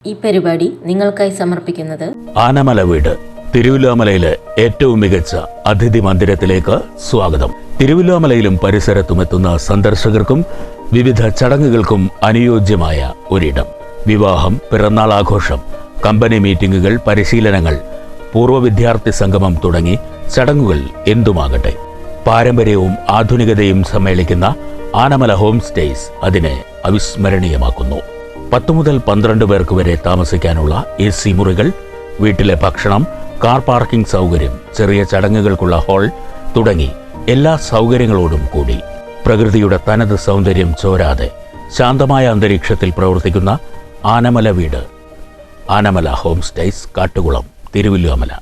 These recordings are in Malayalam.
ഈ പരിപാടി നിങ്ങൾക്കായി സമർപ്പിക്കുന്നത് ആനമല വീട് തിരുവല്ലാമലയിലെ ഏറ്റവും മികച്ച അതിഥി മന്ദിരത്തിലേക്ക് സ്വാഗതം. തിരുവല്ലാമലയിലും പരിസരത്തും എത്തുന്ന സന്ദർശകർക്കും വിവിധ ചടങ്ങുകൾക്കും അനുയോജ്യമായ ഒരിടം. വിവാഹം, പിറന്നാൾ ആഘോഷം, കമ്പനി മീറ്റിംഗുകൾ, പരിശീലനങ്ങൾ, പൂർവ്വ വിദ്യാർത്ഥി സംഗമം തുടങ്ങി ചടങ്ങുകൾ എന്തുമാകട്ടെ, പാരമ്പര്യവും ആധുനികതയും സമ്മേളിക്കുന്ന ആനമല ഹോം സ്റ്റേസ് അതിനെ അവിസ്മരണീയമാക്കുന്നു. 10 മുതൽ 12 പേർക്ക് വരെ താമസിക്കാനുള്ള AC മുറികൾ, വീട്ടിലെ ഭക്ഷണം, കാർ പാർക്കിംഗ് സൗകര്യം, ചെറിയ ചടങ്ങുകൾക്കുള്ള ഹാൾ തുടങ്ങി എല്ലാ സൗകര്യങ്ങളോടും കൂടി പ്രകൃതിയുടെ തനത് സൗന്ദര്യം ചോരാതെ ശാന്തമായ അന്തരീക്ഷത്തിൽ പ്രവർത്തിക്കുന്ന ആനമല വീട്, ആനമല ഹോം സ്റ്റേസ്, കാട്ടുകുളം, തിരുവല്ലാമല.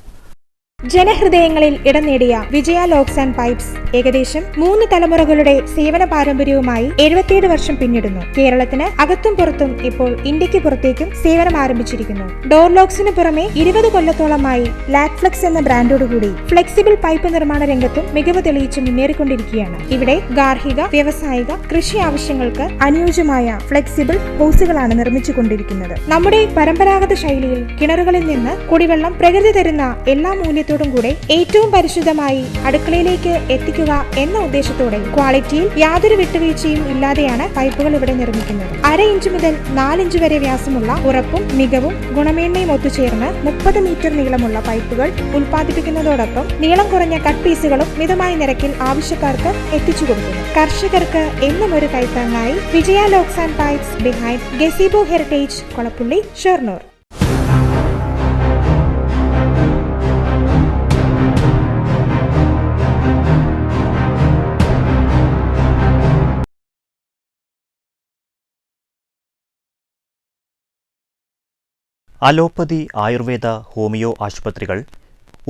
ജനഹൃദയങ്ങളിൽ ഇടം നേടിയ വിജയ ലോക്സ് ആൻഡ് പൈപ്സ് ഏകദേശം 3 തലമുറകളുടെ സേവന പാരമ്പര്യവുമായി 77 വർഷം പിന്നിടുന്നു. കേരളത്തിന് അകത്തും പുറത്തും ഇപ്പോൾ ഇന്ത്യക്ക് പുറത്തേക്കും സേവനം ആരംഭിച്ചിരിക്കുന്നു. ഡോർ ലോക്സിന് പുറമെ 20 കൊല്ലത്തോളമായി ലാക്ഫ്ലെക്സ് എന്ന ബ്രാൻഡോടുകൂടി ഫ്ലെക്സിബിൾ പൈപ്പ് നിർമ്മാണ രംഗത്തും മികവ് തെളിയിച്ച് മുന്നേറിക്കൊണ്ടിരിക്കുകയാണ്. ഇവിടെ ഗാർഹിക, വ്യവസായിക, കൃഷി ആവശ്യങ്ങൾക്ക് അനുയോജ്യമായ ഫ്ലെക്സിബിൾ ഹോസുകളാണ് നിർമ്മിച്ചുകൊണ്ടിരിക്കുന്നത്. നമ്മുടെ പരമ്പരാഗത ശൈലിയിൽ കിണറുകളിൽ നിന്ന് കുടിവെള്ളം പ്രകൃതി തരുന്ന എല്ലാ മൂല്യത്തോടും കൂടെ ഏറ്റവും പരിശുദ്ധമായി അടുക്കളയിലേക്ക് എത്തിക്കുക എന്ന ഉദ്ദേശത്തോടെ ക്വാളിറ്റിയിൽ യാതൊരു വിട്ടുവീഴ്ചയും ഇല്ലാതെയാണ് പൈപ്പുകൾ ഇവിടെ നിർമ്മിക്കുന്നത്. 1/2 ഇഞ്ച് മുതൽ 4 ഇഞ്ച് വരെ വ്യാസമുള്ള ഉറപ്പും മികവും ഗുണമേന്മയും ഒത്തുചേർന്ന് 30 മീറ്റർ നീളമുള്ള പൈപ്പുകൾ ഉൽപ്പാദിപ്പിക്കുന്നതോടൊപ്പം നീളം കുറഞ്ഞ കട്ട് പീസുകളും മിതമായ നിരക്കിൽ ആവശ്യക്കാർക്ക് എത്തിച്ചു കൊടുക്കുന്നു. കർഷകർക്ക് എന്നും ഒരു കൈത്താങ്ങായി Vijaya locks and pipes, behind gazebo heritage, Kolappully, Shoranur. Allopathy, Ayurveda, homeo ആശുപത്രികൾ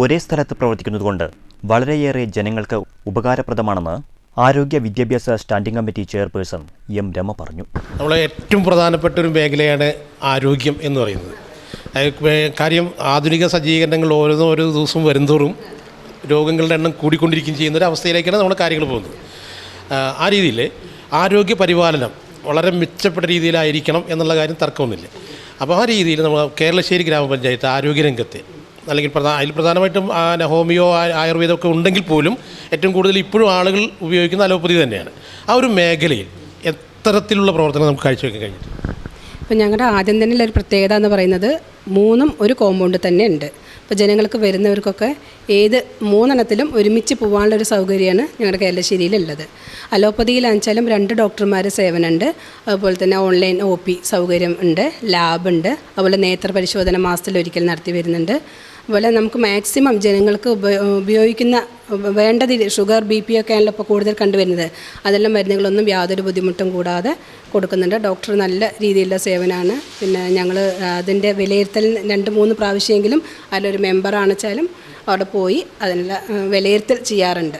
ഒരേ സ്ഥലത്ത് പ്രവർത്തിക്കുന്നതുകൊണ്ട് വളരെയേറെ ജനങ്ങൾക്ക് ഉപകാരപ്രദമാണെന്ന് ആരോഗ്യ വിദ്യാഭ്യാസ standing committee chairperson M Rama പറഞ്ഞു. നമ്മളെ ഏറ്റവും പ്രധാനപ്പെട്ട ഒരു മേഖലയാണ് ആരോഗ്യം എന്ന് പറയുന്നത്. കാര്യം ആധുനിക സജ്ജീകരണങ്ങൾ ഓരോ ദിവസവും വരുന്തോറും രോഗങ്ങളുടെ എണ്ണം കൂടിക്കൊണ്ടിരിക്കുകയും ചെയ്യുന്ന ഒരു അവസ്ഥയിലേക്കാണ് നമ്മൾ കാര്യങ്ങൾ പോകുന്നത്. ആ രീതിയിൽ ആരോഗ്യ പരിപാലനം വളരെ മെച്ചപ്പെട്ട രീതിയിലായിരിക്കണം എന്നുള്ള കാര്യം തർക്കമൊന്നുമില്ല. അപ്പോൾ ആ രീതിയിൽ നമ്മൾ കേരളശ്ശേരി ഗ്രാമപഞ്ചായത്ത് ആരോഗ്യരംഗത്തെ അല്ലെങ്കിൽ അതിൽ പ്രധാനമായിട്ടും ഹോമിയോ, ആയുർവേദമൊക്കെ ഉണ്ടെങ്കിൽ പോലും ഏറ്റവും കൂടുതൽ ഇപ്പോഴും ആളുകൾ ഉപയോഗിക്കുന്ന അലോപ്പതി തന്നെയാണ്. ആ ഒരു മേഖലയിൽ എത്തരത്തിലുള്ള പ്രവർത്തനം നമുക്ക് കാഴ്ചവെക്കാൻ കഴിഞ്ഞിട്ടുണ്ട്. ഇപ്പോൾ ഞങ്ങളുടെ ആദ്യം തന്നെയുള്ള ഒരു പ്രത്യേകത എന്ന് പറയുന്നത് 3ഉം ഒരു കോമ്പൗണ്ട് തന്നെ ഉണ്ട്. ഇപ്പോൾ ജനങ്ങൾക്ക് വരുന്നവർക്കൊക്കെ ഏത് 3 ഒരുമിച്ച് പോകാനുള്ളൊരു സൗകര്യമാണ് ഞങ്ങളുടെ കേരളശ്ശേരിയിലുള്ളത്. അലോപ്പതിയിലാണെച്ചാലും 2 ഡോക്ടർമാർ സേവനമുണ്ട്. അതുപോലെ തന്നെ ഓൺലൈൻ OP സൗകര്യം ഉണ്ട്, ലാബുണ്ട്. അതുപോലെ നേത്ര പരിശോധന മാസത്തിലൊരിക്കൽ നടത്തി വരുന്നുണ്ട്. അതുപോലെ നമുക്ക് മാക്സിമം ജനങ്ങൾക്ക് ഉപയോഗിക്കുന്ന വേണ്ടത് ഷുഗർ, BP ഒക്കെ ആണല്ലോ ഇപ്പോൾ കൂടുതൽ കണ്ടുവരുന്നത്. അതെല്ലാം മരുന്നുകളൊന്നും യാതൊരു ബുദ്ധിമുട്ടും കൂടാതെ കൊടുക്കുന്നുണ്ട്. ഡോക്ടർ നല്ല രീതിയിലുള്ള സേവനമാണ്. പിന്നെ ഞങ്ങൾ അതിൻ്റെ വിലയിരുത്തൽ 2-3 പ്രാവശ്യമെങ്കിലും അതിലൊരു മെമ്പറാണെച്ചാലും അവിടെ പോയി അതിനുള്ള വിലയിരുത്തൽ ചെയ്യാറുണ്ട്.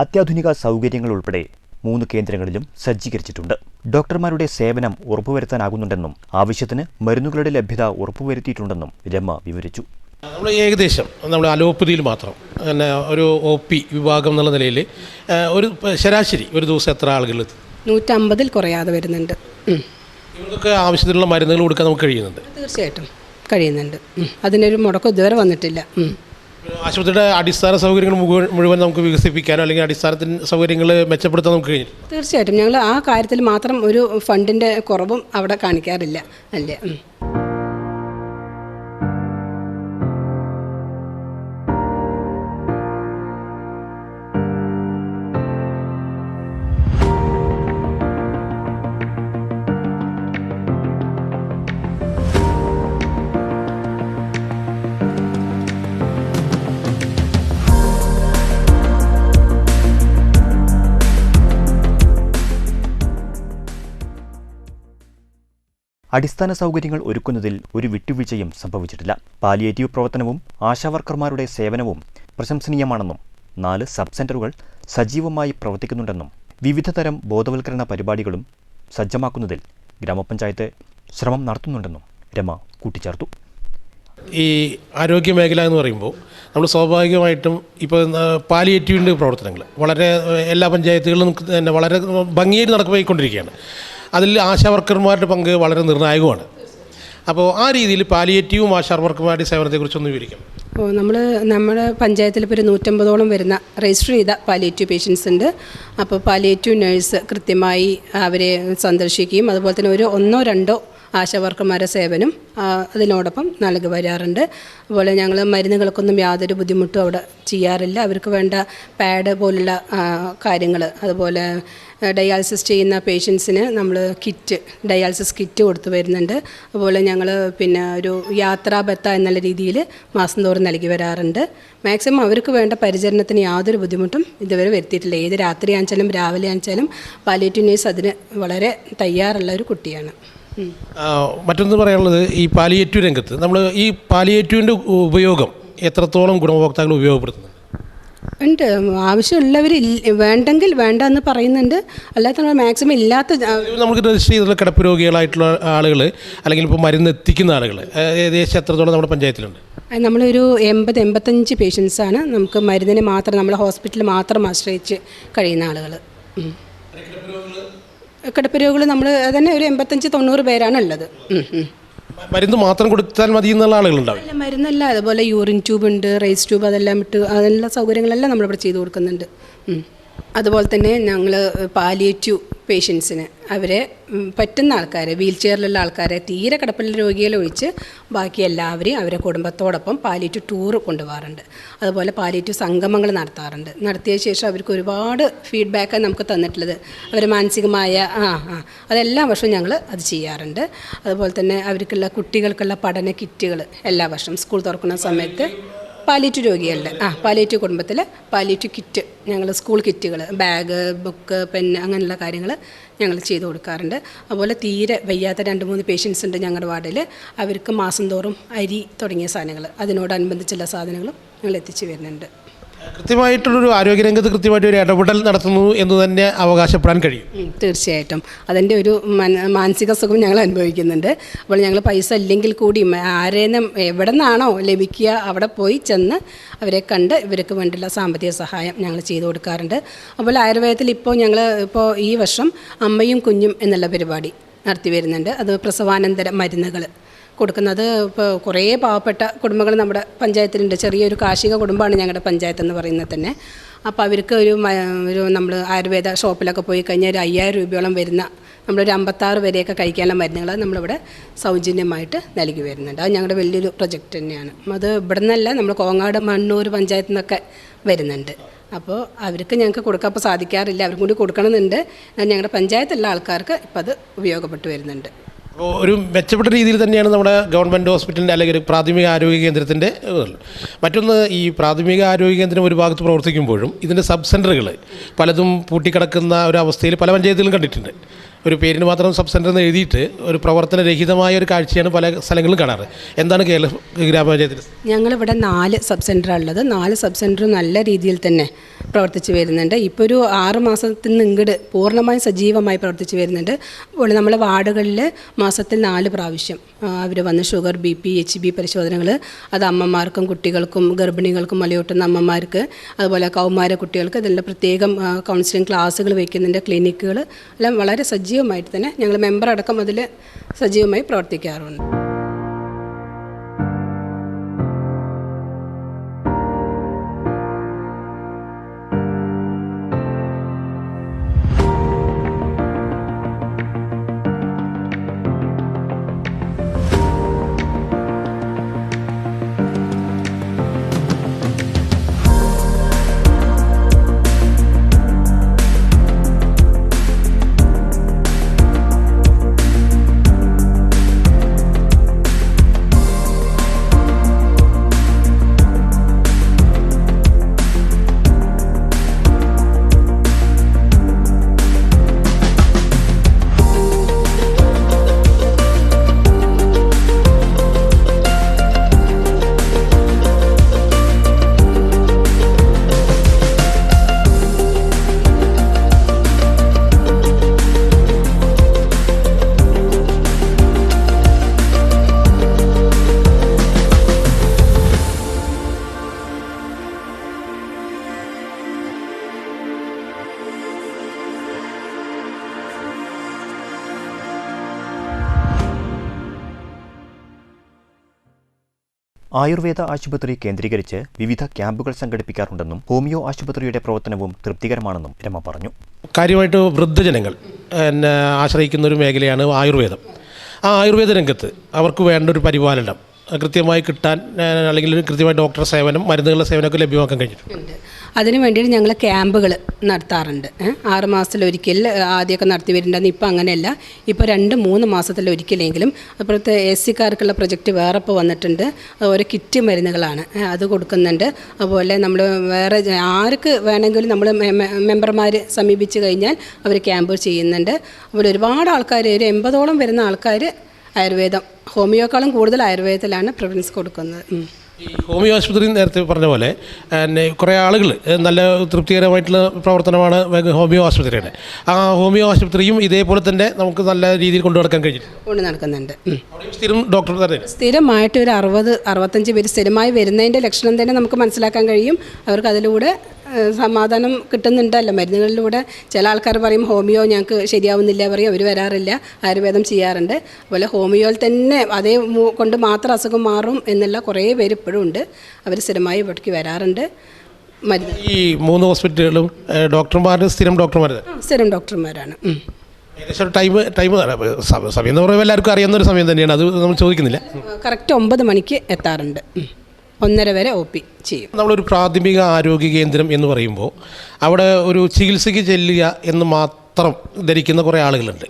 അത്യാധുനിക സൗകര്യങ്ങൾ ഉൾപ്പെടെ 3 കേന്ദ്രങ്ങളിലും സജ്ജീകരിച്ചിട്ടുണ്ട്. ഡോക്ടർമാരുടെ സേവനം ഉറപ്പുവരുത്താനാകുന്നുണ്ടെന്നും ആവശ്യത്തിന് മരുന്നുകളുടെ ലഭ്യത ഉറപ്പുവരുത്തിയിട്ടുണ്ടെന്നും രമ വിവരിച്ചു. നമ്മൾ ഏകദേശം നമ്മൾ അലോപ്പതിയിൽ മാത്രം പിന്നെ ഒരു OP വിഭാഗം എന്നുള്ള നിലയിൽ ഒരു ശരാശരി ഒരു ദിവസം എത്ര ആളുകൾ 150 കുറയാതെ വരുന്നുണ്ട്. ഇവർക്കൊക്കെ ആവശ്യത്തിനുള്ള മരുന്നുകൾ കൊടുക്കാൻ നമുക്ക് കഴിയുന്നുണ്ട്. തീർച്ചയായിട്ടും കഴിയുന്നുണ്ട്. അതിനൊരു മുടക്കം ഇതുവരെ വന്നിട്ടില്ല. ആശുപത്രിയുടെ അടിസ്ഥാന സൗകര്യങ്ങൾ മുഴുവൻ നമുക്ക് വികസിപ്പിക്കാനോ അല്ലെങ്കിൽ അടിസ്ഥാനത്തിന് സൗകര്യങ്ങൾ മെച്ചപ്പെടുത്താൻ നമുക്ക് കഴിഞ്ഞു. തീർച്ചയായിട്ടും ഞങ്ങൾ ആ കാര്യത്തിൽ മാത്രം ഒരു ഫണ്ടിൻ്റെ കുറവും അവിടെ കാണിക്കാറില്ല. അല്ലേ? അടിസ്ഥാന സൗകര്യങ്ങൾ ഒരുക്കുന്നതിൽ ഒരു വിട്ടുവീഴ്ചയും സംഭവിച്ചിട്ടില്ല. പാലിയേറ്റീവ് പ്രവർത്തനവും ആശാവർക്കർമാരുടെ സേവനവും പ്രശംസനീയമാണെന്നും 4 സബ് സെന്ററുകൾ സജീവമായി പ്രവർത്തിക്കുന്നുണ്ടെന്നും വിവിധ തരം ബോധവൽക്കരണ പരിപാടികളും സജ്ജമാക്കുന്നതിൽ ഗ്രാമപഞ്ചായത്ത് ശ്രമം നടത്തുന്നുണ്ടെന്നും രമ കൂട്ടിച്ചേർത്തു. ഈ ആരോഗ്യ മേഖല എന്ന് പറയുമ്പോൾ നമ്മൾ സ്വാഭാവികമായിട്ടും ഇപ്പോൾ പാലിയേറ്റീവിൻ്റെ പ്രവർത്തനങ്ങൾ വളരെ എല്ലാ പഞ്ചായത്തുകളിലും തന്നെ വളരെ ഭംഗിയായിട്ട് നടക്കുപോയിക്കൊണ്ടിരിക്കുകയാണ്. അതിൽ ആശാവർക്കർമാരുടെ പങ്ക് വളരെ നിർണായകമാണ്. അപ്പോൾ ആ രീതിയിൽ പാലിയേറ്റീവും ആശാവർക്കർമാരുടെ സേവനത്തെക്കുറിച്ചൊന്ന് വിവരിക്കാം. നമ്മുടെ പഞ്ചായത്തിൽ ഇപ്പോൾ ഒരു 150ഓളം വരുന്ന രജിസ്റ്റർ ചെയ്ത പാലിയേറ്റീവ് പേഷ്യൻസ് ഉണ്ട്. അപ്പോൾ പാലിയേറ്റീവ് നഴ്സ് കൃത്യമായി അവരെ സന്ദർശിക്കുകയും അതുപോലെ തന്നെ ഒരു 1-2 ആശാവർക്കർമാരുടെ സേവനം അതിനോടൊപ്പം നൽകി വരാറുണ്ട്. അതുപോലെ ഞങ്ങൾ മരുന്നുകൾക്കൊന്നും യാതൊരു ബുദ്ധിമുട്ടും അവിടെ ചെയ്യാറില്ല. അവർക്ക് വേണ്ട പാഡ് പോലുള്ള കാര്യങ്ങൾ, അതുപോലെ ഡയാലിസിസ് ചെയ്യുന്ന പേഷ്യൻസിന് നമ്മൾ ഡയാലിസിസ് കിറ്റ് കൊടുത്തു വരുന്നുണ്ട്. അതുപോലെ ഞങ്ങൾ പിന്നെ ഒരു യാത്രാബത്ത എന്നുള്ള രീതിയിൽ മാസം തോറും നൽകി വരാറുണ്ട്. മാക്സിമം അവർക്ക് വേണ്ട പരിചരണത്തിന് യാതൊരു ബുദ്ധിമുട്ടും ഇതുവരെ വരുത്തിയിട്ടില്ല. ഏത് രാത്രി ആണെച്ചാലും രാവിലെ ആണെച്ചാലും പാലിയേറ്റീവ് നേഴ്സ് അതിന് വളരെ തയ്യാറുള്ള ഒരു കുട്ടിയാണ്. മറ്റൊന്ന് പറയാനുള്ളത്, ഈ പാലിയേറ്റീവ് രംഗത്ത് നമ്മൾ ഈ പാലിയേറ്റീവിൻ്റെ ഉപയോഗം എത്രത്തോളം ഗുണഭോക്താക്കൾ ഉപയോഗപ്പെടുത്തുന്നുണ്ട്? ഉണ്ട്. ആവശ്യമുള്ളവർ വേണ്ടെങ്കിൽ വേണ്ട എന്ന് പറയുന്നുണ്ട്. അല്ലാത്ത മാക്സിമം ഇല്ലാത്ത നമുക്ക് രജിസ്റ്റർ ചെയ്തിട്ടുള്ള കിടപ്പ് രോഗികളായിട്ടുള്ള ആളുകൾ അല്ലെങ്കിൽ ഇപ്പോൾ മരുന്ന് എത്തിക്കുന്ന ആളുകൾ ഏകദേശം എത്രത്തോളം നമ്മുടെ പഞ്ചായത്തിലുണ്ട്? നമ്മളൊരു 80-85 പേഷ്യൻസാണ് നമുക്ക് മരുന്നിന് മാത്രം നമ്മുടെ ഹോസ്പിറ്റലിൽ മാത്രം ആശ്രയിച്ച് കഴിയുന്ന ആളുകൾ. കിടപ്പ് രോഗികൾ നമ്മൾ തന്നെ ഒരു 85-90 പേരാണ് ഉള്ളത്. മരുന്ന് മാത്രം കൊടുത്താൽ മതി എന്നുള്ള ആളുകളുണ്ടാവും. അല്ല, മരുന്നല്ല, അതുപോലെ യൂറിൻ ട്യൂബ് ഉണ്ട്, റേസ് ട്യൂബ്, അതെല്ലാം അതെല്ലാം സൗകര്യങ്ങളെല്ലാം നമ്മളിവിടെ ചെയ്തു കൊടുക്കുന്നുണ്ട്. അതുപോലെ തന്നെ ഞങ്ങൾ പാലിയേറ്റീവ് പേഷ്യൻസിന് അവരെ പറ്റുന്ന ആൾക്കാരെ, വീൽ ചെയറിലുള്ള ആൾക്കാരെ, തീരെ കിടപ്പുള്ള രോഗികളെ ഒഴിച്ച് ബാക്കി എല്ലാവരെയും അവരെ കുടുംബത്തോടൊപ്പം പാലിയേറ്റീവ് ടൂർ കൊണ്ടുപോകാറുണ്ട്. അതുപോലെ പാലിയേറ്റീവ് സംഗമങ്ങൾ നടത്താറുണ്ട്. നടത്തിയ ശേഷം അവർക്ക് ഒരുപാട് ഫീഡ്ബാക്കാണ് നമുക്ക് തന്നിട്ടുള്ളത്. അവർ മാനസികമായ അതെല്ലാ വർഷവും ഞങ്ങൾ അത് ചെയ്യാറുണ്ട്. അതുപോലെ തന്നെ അവർക്കുള്ള കുട്ടികൾക്കുള്ള പഠന കിറ്റുകൾ എല്ലാ വർഷവും സ്കൂൾ തുറക്കുന്ന സമയത്ത് പാലിയേറ്റീവ് രോഗികളുടെ പാലിയേറ്റീവ് കുടുംബത്തിൽ പാലിയേറ്റീവ് കിറ്റ്, ഞങ്ങൾ സ്കൂൾ കിറ്റുകൾ, ബാഗ്, ബുക്ക്, പെന്ന്, അങ്ങനെയുള്ള കാര്യങ്ങൾ ഞങ്ങൾ ചെയ്തു കൊടുക്കാറുണ്ട്. അതുപോലെ തീരെ വയ്യാത്ത 2-3 പേഷ്യൻസ് ഉണ്ട് ഞങ്ങളുടെ വാർഡിൽ. അവർക്ക് മാസം തോറും അരി തുടങ്ങിയ സാധനങ്ങൾ, അതിനോടനുബന്ധിച്ചുള്ള സാധനങ്ങളും ഞങ്ങൾ എത്തിച്ചു വരുന്നുണ്ട്. കൃത്യമായിട്ടുള്ളൊരു ആരോഗ്യരംഗത്ത് കൃത്യമായിട്ടൊരു ഇടപെടൽ നടത്തുന്നു എന്ന് തന്നെ അവകാശപ്പെടാൻ കഴിയും. തീർച്ചയായിട്ടും അതിൻ്റെ ഒരു മാനസിക സുഖം ഞങ്ങൾ അനുഭവിക്കുന്നുണ്ട്. അപ്പോൾ ഞങ്ങൾ പൈസ ഇല്ലെങ്കിൽ കൂടി ആരേനും എവിടെ നിന്നാണോ ലഭിക്കുക അവിടെ പോയി ചെന്ന് അവരെ കണ്ട് ഇവർക്ക് വേണ്ടിയുള്ള സാമ്പത്തിക സഹായം ഞങ്ങൾ ചെയ്തു കൊടുക്കാറുണ്ട്. അതുപോലെ ആയുർവേദത്തിൽ ഇപ്പോൾ ഈ വർഷം അമ്മയും കുഞ്ഞും എന്നുള്ള പരിപാടി നടത്തി വരുന്നുണ്ട്. അത് പ്രസവാനന്തര മരുന്നുകൾ കൊടുക്കുന്നത്. ഇപ്പോൾ കുറേ പാവപ്പെട്ട കുടുംബങ്ങൾ നമ്മുടെ പഞ്ചായത്തിലുണ്ട്. ചെറിയൊരു കാർഷിക കുടുംബമാണ് ഞങ്ങളുടെ പഞ്ചായത്ത് എന്ന് പറയുന്നത് തന്നെ. അപ്പോൾ അവർക്ക് ഒരു നമ്മൾ ആയുർവേദ ഷോപ്പിലൊക്കെ പോയി കഴിഞ്ഞാൽ ഒരു 5000 രൂപയോളം വരുന്ന നമ്മളൊരു 56 വരെയൊക്കെ കഴിക്കാനുള്ള മരുന്നുകൾ നമ്മളിവിടെ സൗജന്യമായിട്ട് നൽകി വരുന്നുണ്ട്. അത് ഞങ്ങളുടെ വലിയൊരു പ്രൊജക്റ്റ് തന്നെയാണ്. അത് ഇവിടെ നിന്നല്ല, നമ്മൾ കോങ്ങാട് മണ്ണൂർ പഞ്ചായത്തിൽ നിന്നൊക്കെ വരുന്നുണ്ട്. അപ്പോൾ അവർക്ക് ഞങ്ങൾക്ക് കൊടുക്കാൻ ഇപ്പോൾ സാധിക്കാറില്ല. അവർക്കും കൂടി കൊടുക്കണമെന്നുണ്ട്. ഞങ്ങളുടെ പഞ്ചായത്തുള്ള ആൾക്കാർക്ക് ഇപ്പോൾ അത് ഉപയോഗപ്പെട്ടു വരുന്നുണ്ട്. അപ്പോൾ ഒരു മെച്ചപ്പെട്ട രീതിയിൽ തന്നെയാണ് നമ്മുടെ ഗവൺമെൻറ് ഹോസ്പിറ്റലിൻ്റെ അല്ലെങ്കിൽ ഒരു പ്രാഥമിക ആരോഗ്യ കേന്ദ്രത്തിൻ്റെ മറ്റൊന്ന്. ഈ പ്രാഥമിക ആരോഗ്യ കേന്ദ്രം ഒരു ഭാഗത്ത് പ്രവർത്തിക്കുമ്പോഴും ഇതിൻ്റെ സബ് സെൻ്ററുകൾ പലതും പൂട്ടിക്കിടക്കുന്ന ഒരു അവസ്ഥയിൽ പല പഞ്ചായത്തിലും കണ്ടിട്ടുണ്ട്. ഒരു പേരിന് മാത്രം സബ് സെൻ്റർ എന്ന് എഴുതിയിട്ട് ഒരു പ്രവർത്തനരഹിതമായ ഒരു കാഴ്ചയാണ് പല സ്ഥലങ്ങളിലും കാണാറ്. എന്താണ് കേരള ഗ്രാമപഞ്ചായത്തിൽ? ഞങ്ങളിവിടെ 4 സബ് സെൻ്ററാണ് ഉള്ളത്. 4 സബ് സെൻ്ററും നല്ല രീതിയിൽ തന്നെ പ്രവർത്തിച്ച് വരുന്നുണ്ട്. ഇപ്പോൾ ഒരു 6 മാസത്തിൽ നിന്ന് ഇങ്ങോട്ട് പൂർണ്ണമായും സജീവമായി പ്രവർത്തിച്ച് വരുന്നുണ്ട്. അപ്പോൾ നമ്മളെ വാർഡുകളിൽ മാസത്തിൽ 4 പ്രാവശ്യം അവർ വന്ന് ഷുഗർ, BP, HB പരിശോധനകൾ, അത് അമ്മമാർക്കും കുട്ടികൾക്കും ഗർഭിണികൾക്കും മുലയൂട്ടുന്ന അമ്മമാർക്ക്, അതുപോലെ കൗമാര കുട്ടികൾക്ക് ഇതെല്ലാം പ്രത്യേകം കൗൺസിലിംഗ് ക്ലാസ്സുകൾ വയ്ക്കുന്നുണ്ട്. ക്ലിനിക്കുകൾ എല്ലാം വളരെ സജീവമായിട്ട് തന്നെ ഞങ്ങൾ മെമ്പർ അടക്കം അതിൽ സജീവമായി പ്രവർത്തിക്കാറുണ്ട്. ആയുർവേദ ആശുപത്രി കേന്ദ്രീകരിച്ച് വിവിധ ക്യാമ്പുകൾ സംഘടിപ്പിക്കാറുണ്ടെന്നും ഹോമിയോ ആശുപത്രിയുടെ പ്രവർത്തനവും തൃപ്തികരമാണെന്നും രമ പറഞ്ഞു. കാര്യമായിട്ട് വൃദ്ധജനങ്ങൾ ആശ്രയിക്കുന്ന ഒരു മേഖലയാണ് ആയുർവേദം. ആ ആയുർവേദ രംഗത്ത് അവർക്ക് വേണ്ട ഒരു പരിപാലനം കൃത്യമായി കിട്ടാൻ അല്ലെങ്കിൽ കൃത്യമായി ഡോക്ടർ സേവനം, മരുന്നുകളുടെ സേവനമൊക്കെ ലഭ്യമാക്കാൻ കഴിഞ്ഞിട്ടുണ്ട്. അതിന് വേണ്ടിയിട്ട് ഞങ്ങൾ ക്യാമ്പുകൾ നടത്താറുണ്ട്. 6 മാസത്തിലൊരിക്കൽ ആദ്യമൊക്കെ നടത്തി വരുന്നുണ്ടെന്ന്. ഇപ്പോൾ അങ്ങനെയല്ല, ഇപ്പോൾ 2-3 മാസത്തിലൊരിക്കലെങ്കിലും. അപ്പോഴത്തെ SC-കാർക്കുള്ള പ്രൊജക്റ്റ് വേറെ ഇപ്പോൾ വന്നിട്ടുണ്ട്. ഓരോ കിറ്റ് മരുന്നുകളാണ് അത് കൊടുക്കുന്നുണ്ട്. അതുപോലെ നമ്മൾ വേറെ ആർക്ക് വേണമെങ്കിലും നമ്മൾ മെമ്പർമാർ സമീപിച്ച് കഴിഞ്ഞാൽ അവർ ക്യാമ്പ് ചെയ്യുന്നുണ്ട്. അതുപോലെ ഒരുപാട് ആൾക്കാർ, ഒരു 80ഓളം വരുന്ന ആൾക്കാർ ആയുർവേദം, ഹോമിയോക്കാളും കൂടുതൽ ആയുർവേദത്തിലാണ് പ്രിഫറൻസ് കൊടുക്കുന്നത്. ഈ ഹോമിയോ ആശുപത്രി നേരത്തെ പറഞ്ഞ പോലെ കുറേ ആളുകൾ നല്ല തൃപ്തികരമായിട്ടുള്ള പ്രവർത്തനമാണ് ഹോമിയോ ആശുപത്രിയുടെ. ആ ഹോമിയോ ആശുപത്രിയും ഇതേപോലെ തന്നെ നമുക്ക് നല്ല രീതിയിൽ കൊണ്ടു നടക്കാൻ കഴിഞ്ഞിട്ടുണ്ട്. നടക്കുന്നുണ്ട്. സ്ഥിരം ഡോക്ടർ തന്നെ സ്ഥിരമായിട്ട് ഒരു 60-65 പേര് സ്ഥിരമായി വരുന്നതിൻ്റെ ലക്ഷണം തന്നെ നമുക്ക് മനസ്സിലാക്കാൻ കഴിയും. അവർക്ക് അതിലൂടെ സമാധാനം കിട്ടുന്നുണ്ടല്ലോ മരുന്നുകളിലൂടെ. ചില ആൾക്കാർ പറയും ഹോമിയോ ഞങ്ങൾക്ക് ശരിയാവുന്നില്ല പറയും, അവർ വരാറില്ല, ആയുർവേദം ചെയ്യാറുണ്ട്. അതുപോലെ ഹോമിയോയിൽ തന്നെ അതേ കൊണ്ട് മാത്രം അസുഖം മാറും എന്നുള്ള കുറേ പേര് ഇപ്പോഴും ഉണ്ട്. അവർ സ്ഥിരമായി ഇവിടേക്ക് വരാറുണ്ട്. മരുന്ന് ഈ 3 ഹോസ്പിറ്റലുകളും ഡോക്ടർമാർ സ്ഥിരം ഡോക്ടർമാരാണ്. ഏകദേശം സമയം എന്ന് പറയുമ്പോൾ എല്ലാവർക്കും അറിയാവുന്നൊരു സമയം തന്നെയാണ്, അത് നമ്മൾ ചോദിക്കുന്നില്ല. കറക്റ്റ് 9 മണിക്ക് എത്താറുണ്ട്. 1:30 വരെ OP ചെയ്യും. നമ്മളൊരു പ്രാഥമിക ആരോഗ്യ കേന്ദ്രം എന്ന് പറയുമ്പോൾ അവിടെ ഒരു ചികിത്സയ്ക്ക് ചെല്ലുക എന്ന് മാത്രം ധരിക്കുന്ന കുറേ ആളുകളുണ്ട്.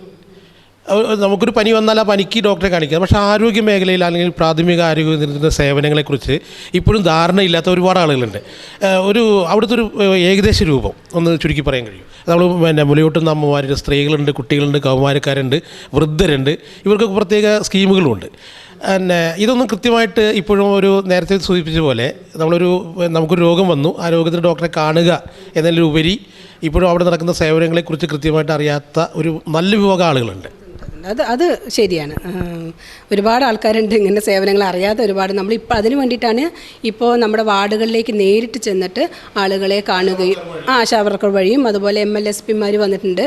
നമുക്കൊരു പനി വന്നാൽ ആ പനിക്ക് ഡോക്ടറെ കാണിക്കാം. പക്ഷേ ആരോഗ്യ മേഖലയിൽ അല്ലെങ്കിൽ പ്രാഥമിക ആരോഗ്യ കേന്ദ്രത്തിൻ്റെ സേവനങ്ങളെക്കുറിച്ച് ഇപ്പോഴും ധാരണയില്ലാത്ത ഒരുപാട് ആളുകളുണ്ട്. അവിടുത്തെ ഒരു ഏകദേശ രൂപം ഒന്ന് ചുരുക്കി പറയാൻ കഴിയും. നമ്മൾ മുലയൂട്ടുന്ന അമ്മമാരുണ്ട്, സ്ത്രീകളുണ്ട്, കുട്ടികളുണ്ട്, കൗമാരക്കാരുണ്ട്, വൃദ്ധരുണ്ട്. ഇവർക്കൊക്കെ പ്രത്യേക സ്കീമുകളുമുണ്ട്. ഇതൊന്നും കൃത്യമായിട്ട് ഇപ്പോഴും നേരത്തെ സൂചിപ്പിച്ച പോലെ നമുക്കൊരു രോഗം വന്നു, ആ രോഗത്തിന് ഡോക്ടറെ കാണുക എന്നതിലുപരി ഇപ്പോഴും അവിടെ നടക്കുന്ന സേവനങ്ങളെക്കുറിച്ച് കൃത്യമായിട്ട് അറിയാത്ത ഒരു നല്ല വിഭാഗം ആളുകളുണ്ട്. അത് ശരിയാണ്. ഒരുപാട് ആൾക്കാരുണ്ട് ഇങ്ങനെ സേവനങ്ങൾ അറിയാതെ ഒരുപാട്. നമ്മളിപ്പോൾ അതിന് വേണ്ടിയിട്ടാണ് ഇപ്പോൾ നമ്മുടെ വാർഡുകളിലേക്ക് നേരിട്ട് ചെന്നിട്ട് ആളുകളെ കാണുകയും ആശാവർക്കർ വഴിയും അതുപോലെ MLSPമാർ വന്നിട്ടുണ്ട്,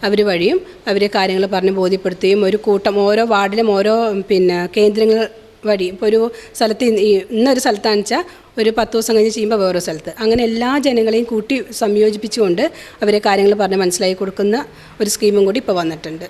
അവർ വഴിയും അവരെ കാര്യങ്ങൾ പറഞ്ഞ് ബോധ്യപ്പെടുത്തുകയും ഒരു കൂട്ടം ഓരോ വാർഡിലും ഓരോ കേന്ദ്രങ്ങൾ വഴി ഇപ്പോൾ ഒരു സ്ഥലത്ത് ഇന്നൊരു സ്ഥലത്താണെന്ന് വെച്ചാൽ ഒരു 10 ദിവസം കഴിഞ്ഞ് ചെയ്യുമ്പോൾ വേറൊരു സ്ഥലത്ത്, അങ്ങനെ എല്ലാ ജനങ്ങളെയും കൂട്ടി സംയോജിപ്പിച്ചുകൊണ്ട് അവരെ കാര്യങ്ങൾ പറഞ്ഞ് മനസ്സിലാക്കി കൊടുക്കുന്ന ഒരു സ്കീമും കൂടി ഇപ്പോൾ വന്നിട്ടുണ്ട്.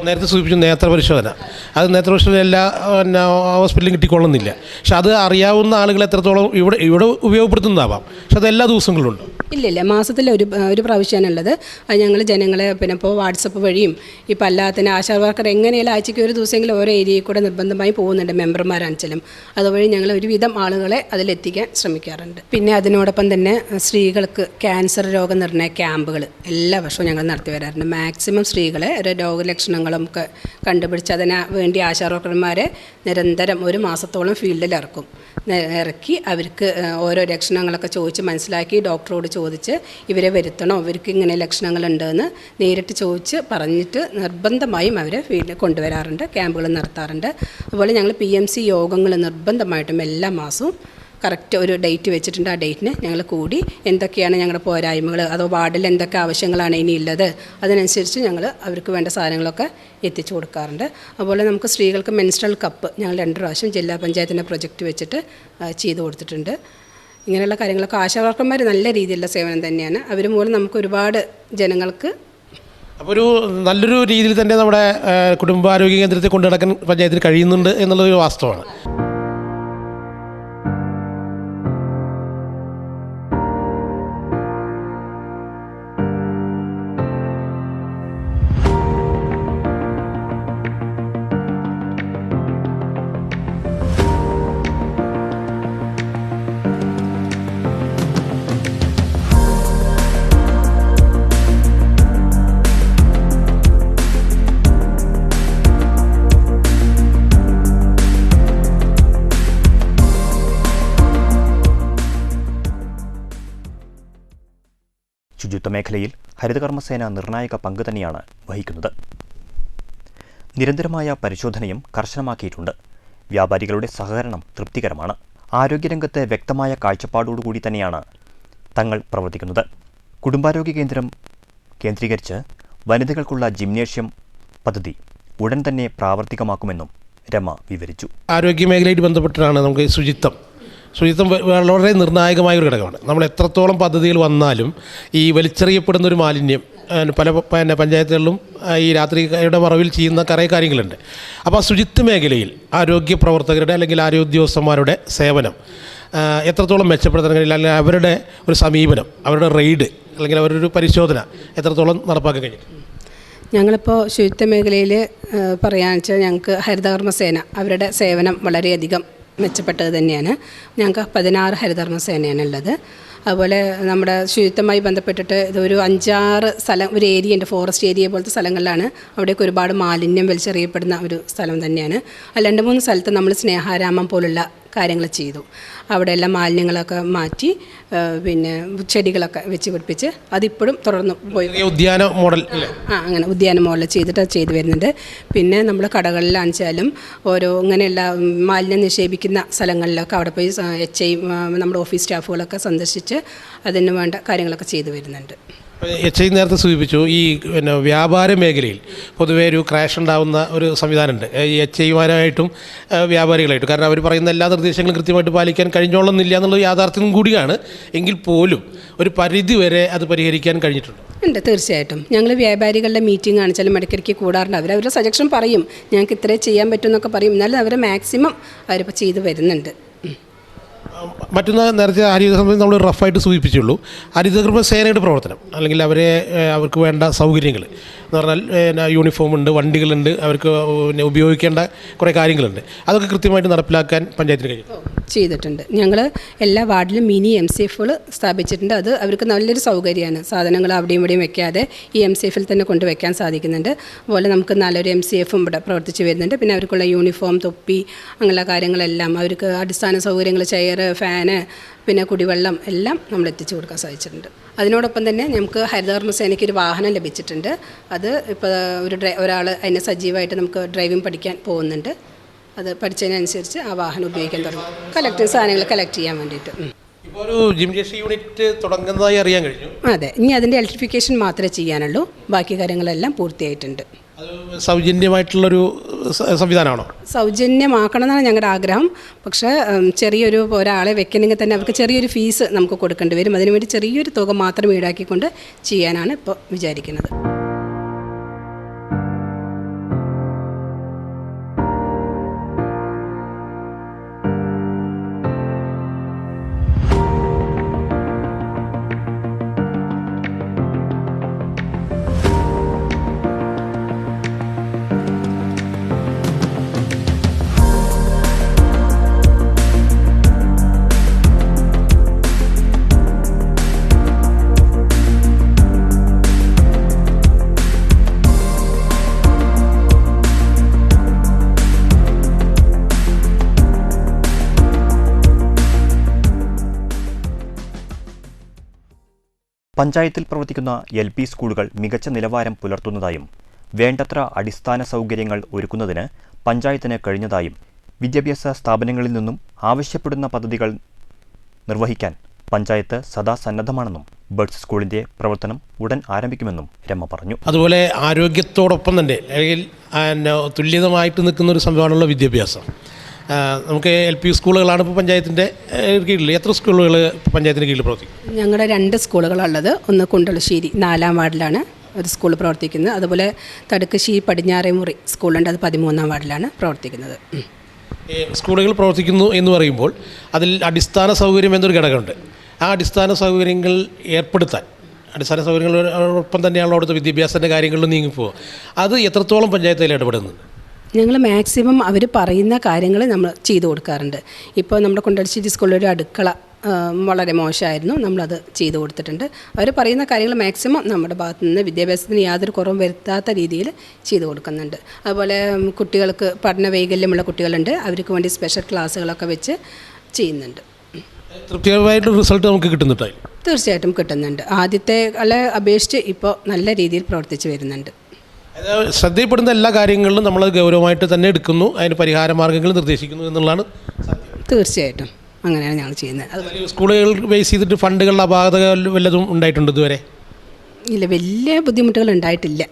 നേരത്തെ സൂചിപ്പിച്ചു നേത്ര പരിശോധന. അത് നേത്ര പരിശോധന എല്ലാ ഹോസ്പിറ്റലിലും കിട്ടിക്കൊള്ളുന്നില്ല. പക്ഷെ അത് അറിയാവുന്ന ആളുകൾ എത്രത്തോളം ഇവിടെ ഉപയോഗപ്പെടുത്തുന്നതാവാം. പക്ഷെ അത് എല്ലാ ദിവസങ്ങളും ഉണ്ട്. ഇല്ല, മാസത്തിൽ ഒരു പ്രാവശ്യമാണുള്ളത്. അത് ഞങ്ങൾ ജനങ്ങളെ ഇപ്പോൾ വാട്സപ്പ് വഴിയും ഇപ്പോൾ അല്ലാത്തന്നെ ആശാവർക്കർ എങ്ങനെയാലും ആഴ്ചയ്ക്ക് ഒരു ദിവസമെങ്കിലും ഓരോ ഏരിയയിൽ കൂടെ നിർബന്ധമായി പോകുന്നുണ്ട് മെമ്പർമാരാണെങ്കിലും. അതുവഴി ഞങ്ങൾ ഒരുവിധം ആളുകളെ അതിലെത്തിക്കാൻ ശ്രമിക്കാറുണ്ട്. പിന്നെ അതിനോടൊപ്പം തന്നെ സ്ത്രീകൾക്ക് ക്യാൻസർ രോഗനിർണയ ക്യാമ്പുകൾ എല്ലാ വർഷവും ഞങ്ങൾ നടത്തി വരാറുണ്ട്. മാക്സിമം സ്ത്രീകളെ രോഗലക്ഷണങ്ങളും ഒക്കെ കണ്ടുപിടിച്ച് അതിന് വേണ്ടി ആശാവർക്കർമാരെ നിരന്തരം 1 മാസത്തോളം ഫീൽഡിൽ ഇറക്കി അവർക്ക് ഓരോ ലക്ഷണങ്ങളൊക്കെ ചോദിച്ച് മനസ്സിലാക്കി ഡോക്ടറോട് ചോദിച്ച് ഇവരെ വരുത്തണോ, ഇവർക്ക് ഇങ്ങനെ ലക്ഷണങ്ങളുണ്ടെന്ന് നേരിട്ട് ചോദിച്ച് പറഞ്ഞിട്ട് നിർബന്ധമായും അവരെ ഫീൽഡിൽ കൊണ്ടുവരാറുണ്ട്, ക്യാമ്പുകൾ നടത്താറുണ്ട്. അതുപോലെ ഞങ്ങൾ PMC യോഗങ്ങൾ നിർബന്ധമായിട്ടും എല്ലാ മാസവും കറക്റ്റ് ഒരു ഡേറ്റ് വെച്ചിട്ടുണ്ട്. ആ ഡേറ്റിന് ഞങ്ങൾ കൂടി എന്തൊക്കെയാണ് ഞങ്ങളുടെ പോരായ്മകൾ, അതോ വാർഡിൽ എന്തൊക്കെ ആവശ്യങ്ങളാണ് ഇനിയുള്ളത്, അതിനനുസരിച്ച് ഞങ്ങൾ അവർക്ക് വേണ്ട സാധനങ്ങളൊക്കെ എത്തിച്ചു കൊടുക്കാറുണ്ട്. അതുപോലെ നമുക്ക് സ്ത്രീകൾക്ക് മെൻസ്ട്രൽ കപ്പ് ഞങ്ങൾ 2 പ്രാവശ്യം ജില്ലാ പഞ്ചായത്തിൻ്റെ പ്രൊജക്റ്റ് വെച്ചിട്ട് ചെയ്തു കൊടുത്തിട്ടുണ്ട്. ഇങ്ങനെയുള്ള കാര്യങ്ങളൊക്കെ ആശാവർക്കർമാർ നല്ല രീതിയിലുള്ള സേവനം തന്നെയാണ്. അവർ മൂലം നമുക്ക് ഒരുപാട് ജനങ്ങൾക്ക് അപ്പോൾ നല്ലൊരു രീതിയിൽ തന്നെ നമ്മുടെ കുടുംബാരോഗ്യ കേന്ദ്രത്തെ കൊണ്ടു നടക്കാൻ പഞ്ചായത്തിന് കഴിയുന്നുണ്ട് എന്നുള്ളൊരു വാസ്തവമാണ്. ശുചിത്വ മേഖലയിൽ ഹരിതകർമ്മസേന നിർണായക പങ്ക് തന്നെയാണ് വഹിക്കുന്നത്. നിരന്തരമായ പരിശോധനയും കർശനമാക്കിയിട്ടുണ്ട്. വ്യാപാരികളുടെ സഹകരണം തൃപ്തികരമാണ്. ആരോഗ്യരംഗത്ത് വ്യക്തമായ കാഴ്ചപ്പാടോടുകൂടി തന്നെയാണ് തങ്ങൾ പ്രവർത്തിക്കുന്നത്. കുടുംബാരോഗ്യ കേന്ദ്രം കേന്ദ്രീകരിച്ച് വനിതകൾക്കുള്ള ജിംനേഷ്യം പദ്ധതി ഉടൻ തന്നെ പ്രാവർത്തികമാക്കുമെന്നും രമ വിവരിച്ചു. ആരോഗ്യമേഖലയായിട്ട് ബന്ധപ്പെട്ടിട്ടാണ് നമുക്ക് ശുചിത്വം വളരെ നിർണായകമായ ഒരു ഘടകമാണ്. നമ്മൾ എത്രത്തോളം പദ്ധതികൾ വന്നാലും ഈ വലിച്ചെറിയപ്പെടുന്ന ഒരു മാലിന്യം പല പഞ്ചായത്തുകളിലും ഈ രാത്രിയുടെ മറവിൽ ചെയ്യുന്ന കുറേ കാര്യങ്ങളുണ്ട്. അപ്പോൾ ആ ശുചിത്വ മേഖലയിൽ ആരോഗ്യ പ്രവർത്തകരുടെ അല്ലെങ്കിൽ ആരോഗ്യ ഉദ്യോഗസ്ഥന്മാരുടെ സേവനം എത്രത്തോളം മെച്ചപ്പെടുത്താൻ കഴിയില്ല, അല്ലെങ്കിൽ അവരുടെ ഒരു സമീപനം, അവരുടെ റെയ്ഡ് അല്ലെങ്കിൽ അവരുടെ ഒരു പരിശോധന എത്രത്തോളം നടപ്പാക്കാൻ കഴിയും? ഞങ്ങളിപ്പോൾ ശുചിത്വ മേഖലയിൽ പറയുകയാണെന്ന് വെച്ചാൽ ഞങ്ങൾക്ക് ഹരിതകർമ്മസേന അവരുടെ സേവനം വളരെയധികം മെച്ചപ്പെട്ടത് തന്നെയാണ്. ഞങ്ങൾക്ക് 16 ഹരിതകർമ്മസേനയാണ് ഉള്ളത്. അതുപോലെ നമ്മുടെ ശുചിത്വമായി ബന്ധപ്പെട്ടിട്ട് ഇതൊരു 5-6 സ്ഥലം, ഒരു ഏരിയ ഉണ്ട്, ഫോറസ്റ്റ് ഏരിയ പോലത്തെ സ്ഥലങ്ങളിലാണ്. അവിടേക്ക് ഒരുപാട് മാലിന്യം വലിച്ചെറിയപ്പെടുന്ന ഒരു സ്ഥലം തന്നെയാണ്. 2-3 സ്ഥലത്ത് നമ്മൾ സ്നേഹാരാമം പോലുള്ള കാര്യങ്ങൾ ചെയ്തു. അവിടെ എല്ലാം മാലിന്യങ്ങളൊക്കെ മാറ്റി പിന്നെ ചെടികളൊക്കെ വെച്ച് പിടിപ്പിച്ച് അതിപ്പോഴും തുടർന്ന് പോയി ഉദ്യാന മോഡൽ അങ്ങനെ ഉദ്യാന മോഡൽ ചെയ്തു വരുന്നുണ്ട്. പിന്നെ നമ്മൾ കടകളിലാണെച്ചാലും ഓരോ ഇങ്ങനെയുള്ള മാലിന്യം നിക്ഷേപിക്കുന്ന സ്ഥലങ്ങളിലൊക്കെ അവിടെ പോയി HI നമ്മുടെ ഓഫീസ് സ്റ്റാഫുകളൊക്കെ സന്ദർശിച്ച് അതിന് വേണ്ട കാര്യങ്ങളൊക്കെ ചെയ്തു വരുന്നുണ്ട്. HI നേരത്തെ സൂചിപ്പിച്ചു, ഈ വ്യാപാര മേഖലയിൽ പൊതുവേ ഒരു ക്രാഷ് ഉണ്ടാകുന്ന ഒരു സംവിധാനമുണ്ട് ഈ HIമാരായിട്ടും വ്യാപാരികളായിട്ടും. കാരണം അവർ പറയുന്ന എല്ലാ നിർദ്ദേശങ്ങളും കൃത്യമായിട്ട് പാലിക്കാൻ കഴിഞ്ഞോളുന്നില്ല എന്നുള്ളത് യാഥാർത്ഥ്യം കൂടിയാണ്. എങ്കിൽ പോലും ഒരു പരിധി വരെ അത് പരിഹരിക്കാൻ കഴിഞ്ഞിട്ടുണ്ട്. ഉണ്ട്, തീർച്ചയായിട്ടും. ഞങ്ങൾ വ്യാപാരികളുടെ മീറ്റിംഗ് ആണെച്ചാലും ഇടയ്ക്കിടയ്ക്ക് കൂടാറുണ്ട്. അവരുടെ സജഷൻ പറയും, ഞങ്ങൾക്ക് ഇത്രേ ചെയ്യാൻ പറ്റുമെന്നൊക്കെ പറയും. എന്നാലും അവർ മാക്സിമം അവരിപ്പോൾ ചെയ്തു വരുന്നുണ്ട്. മറ്റൊന്ന്, നേരത്തെ ഹരിതകർമ്മ നമ്മൾ റഫായിട്ട് സൂചിപ്പിച്ചുള്ളൂ. ഹരിതകർമ്മ സേനയുടെ പ്രവർത്തനം അല്ലെങ്കിൽ അവർക്ക് വേണ്ട സൗകര്യങ്ങൾ എന്ന് പറഞ്ഞാൽ യൂണിഫോം ഉണ്ട്, വണ്ടികളുണ്ട്, അവർക്ക് ഉപയോഗിക്കേണ്ട കുറേ കാര്യങ്ങളുണ്ട്. അതൊക്കെ കൃത്യമായിട്ട് നടപ്പിലാക്കാൻ പഞ്ചായത്തിന് കഴിയും. ചെയ്തിട്ടുണ്ട്. ഞങ്ങൾ എല്ലാ വാർഡിലും മിനി MCFകൾ സ്ഥാപിച്ചിട്ടുണ്ട്. അത് അവർക്ക് നല്ലൊരു സൗകര്യമാണ്. സാധനങ്ങൾ അവിടെയും ഇവിടെയും വെക്കാതെ ഈ MCFൽ തന്നെ കൊണ്ടുവയ്ക്കാൻ സാധിക്കുന്നുണ്ട്. അതുപോലെ നമുക്ക് നല്ലൊരു MCFും ഇവിടെ പ്രവർത്തിച്ച് വരുന്നുണ്ട്. പിന്നെ അവർക്കുള്ള യൂണിഫോം, തൊപ്പി, അങ്ങനെയുള്ള കാര്യങ്ങളെല്ലാം അവർക്ക് അടിസ്ഥാന സൗകര്യങ്ങൾ, ചെയർ, ഫാന്, പിന്നെ കുടിവെള്ളം എല്ലാം നമ്മൾ എത്തിച്ചു കൊടുക്കാൻ സാധിച്ചിട്ടുണ്ട്. അതിനോടൊപ്പം തന്നെ നമുക്ക് ഹരിതകർമ്മസേനയ്ക്ക് ഒരു വാഹനം ലഭിച്ചിട്ടുണ്ട്. അത് ഇപ്പോൾ ഒരാൾ അതിനെ സജീവമായിട്ട് നമുക്ക് ഡ്രൈവിംഗ് പഠിക്കാൻ പോകുന്നുണ്ട്. അത് പഠിച്ചതിനനുസരിച്ച് ആ വാഹനം ഉപയോഗിക്കാൻ തുടങ്ങും, സാധനങ്ങൾ കളക്ട് ചെയ്യാൻ വേണ്ടിയിട്ട്. ഇപ്പോൾ ഒരു ജിംനേഷ്യം യൂണിറ്റ് തുടങ്ങുന്നതായി അറിയാൻ കഴിഞ്ഞു. അതെ, ഇനി അതിൻ്റെ ഇലക്ട്രിഫിക്കേഷൻ മാത്രമേ ചെയ്യാനുള്ളൂ. ബാക്കി കാര്യങ്ങളെല്ലാം പൂർത്തിയായിട്ടുണ്ട്. അത് സൗജന്യമായിട്ടുള്ളൊരു സംവിധാനമാണോ? സൗജന്യമാക്കണം എന്നാണ് ഞങ്ങളുടെ ആഗ്രഹം. പക്ഷേ ഒരാളെ വെക്കണമെങ്കിൽ തന്നെ അവർക്ക് ചെറിയൊരു ഫീസ് നമുക്ക് കൊടുക്കേണ്ടി വരും. അതിനുവേണ്ടി ചെറിയൊരു തുക മാത്രം ഈടാക്കിക്കൊണ്ട് ചെയ്യാനാണ് ഇപ്പോൾ വിചാരിക്കുന്നത്. പഞ്ചായത്തിൽ പ്രവർത്തിക്കുന്ന LP സ്കൂളുകൾ മികച്ച നിലവാരം പുലർത്തുന്നതായും വേണ്ടത്ര അടിസ്ഥാന സൗകര്യങ്ങൾ ഒരുക്കുന്നതിന് പഞ്ചായത്തിന് കഴിഞ്ഞതായും വിദ്യാഭ്യാസ സ്ഥാപനങ്ങളിൽ നിന്നും ആവശ്യപ്പെടുന്ന പദ്ധതികൾ നിർവഹിക്കാൻ പഞ്ചായത്ത് സദാ സന്നദ്ധമാണെന്നും ബഡ്സ് സ്കൂളിൻ്റെ പ്രവർത്തനം ഉടൻ ആരംഭിക്കുമെന്നും രമ പറഞ്ഞു. അതുപോലെ ആരോഗ്യത്തോടൊപ്പം തന്നെ അല്ലെങ്കിൽ തുല്യതമായിട്ട് നിൽക്കുന്ന ഒരു സംഭവമാണുള്ള വിദ്യാഭ്യാസം. നമുക്ക് LP സ്കൂളുകളാണ് ഇപ്പോൾ പഞ്ചായത്തിൻ്റെ കീഴിൽ. എത്ര സ്കൂളുകൾ പഞ്ചായത്തിൻ്റെ കീഴിൽ പ്രവർത്തിക്കും? ഞങ്ങളുടെ 2 സ്കൂളുകളുള്ളത്. ഒന്ന് കുണ്ടളശ്ശേരി 4-ാം വാർഡിലാണ് ഒരു സ്കൂൾ പ്രവർത്തിക്കുന്നത്. അതുപോലെ തടുക്കശ്ശേരി പടിഞ്ഞാറേമുറി സ്കൂളുണ്ട്, അത് 13-ാം വാർഡിലാണ് പ്രവർത്തിക്കുന്നത്. സ്കൂളുകൾ പ്രവർത്തിക്കുന്നു എന്ന് പറയുമ്പോൾ അതിൽ അടിസ്ഥാന സൗകര്യം എന്നൊരു ഘടകമുണ്ട്. ആ അടിസ്ഥാന സൗകര്യങ്ങൾ ഏർപ്പെടുത്താൻ, അടിസ്ഥാന സൗകര്യങ്ങളോടൊപ്പം തന്നെയാണ് അവിടുത്തെ വിദ്യാഭ്യാസത്തിൻ്റെ കാര്യങ്ങളിലും നീങ്ങിപ്പോവുക. അത് എത്രത്തോളം പഞ്ചായത്തിൽ ഇടപെടുന്നുണ്ട്? ഞങ്ങൾ മാക്സിമം അവർ പറയുന്ന കാര്യങ്ങൾ നമ്മൾ ചെയ്തു കൊടുക്കാറുണ്ട്. ഇപ്പോൾ നമ്മുടെ കുണ്ടളശ്ശേരി സ്കൂളിലൊരു അടുക്കള വളരെ മോശമായിരുന്നു, നമ്മളത് ചെയ്തു കൊടുത്തിട്ടുണ്ട്. അവർ പറയുന്ന കാര്യങ്ങൾ മാക്സിമം നമ്മുടെ ഭാഗത്തു നിന്ന് വിദ്യാഭ്യാസത്തിന് യാതൊരു കുറവും വരുത്താത്ത രീതിയിൽ ചെയ്തു കൊടുക്കുന്നുണ്ട്. അതുപോലെ കുട്ടികൾക്ക് പഠന വൈകല്യമുള്ള കുട്ടികളുണ്ട്, അവർക്ക് വേണ്ടി സ്പെഷ്യൽ ക്ലാസ്സുകളൊക്കെ വെച്ച് ചെയ്യുന്നുണ്ട്. തൃപ്തികരമായിട്ട് റിസൾട്ട് നമുക്ക് കിട്ടുന്നുണ്ട്? തീർച്ചയായിട്ടും കിട്ടുന്നുണ്ട്. ആദ്യത്തെ അപേക്ഷിച്ച് ഇപ്പോൾ നല്ല രീതിയിൽ പ്രവർത്തിച്ച് വരുന്നുണ്ട്. ശ്രദ്ധയിൽപ്പെടുന്ന എല്ലാ കാര്യങ്ങളിലും നമ്മൾ ഗൗരവമായിട്ട് തന്നെ എടുക്കുന്നു, അതിന് പരിഹാര മാർഗ്ഗങ്ങൾ നിർദ്ദേശിക്കുന്നു എന്നുള്ളതാണ് സത്യം. തീർച്ചയായിട്ടും അങ്ങനെയാണ് ഞങ്ങൾ ചെയ്യുന്നത്. സ്കൂളുകൾ ബേസ് ചെയ്തിട്ട് ഫണ്ടുകളുടെ അപാകത വല്ലതും ഉണ്ടായിട്ടുണ്ട് ഇതുവരെ? ഇല്ല, വലിയ ബുദ്ധിമുട്ടുകൾ ഉണ്ടായിട്ടില്ല.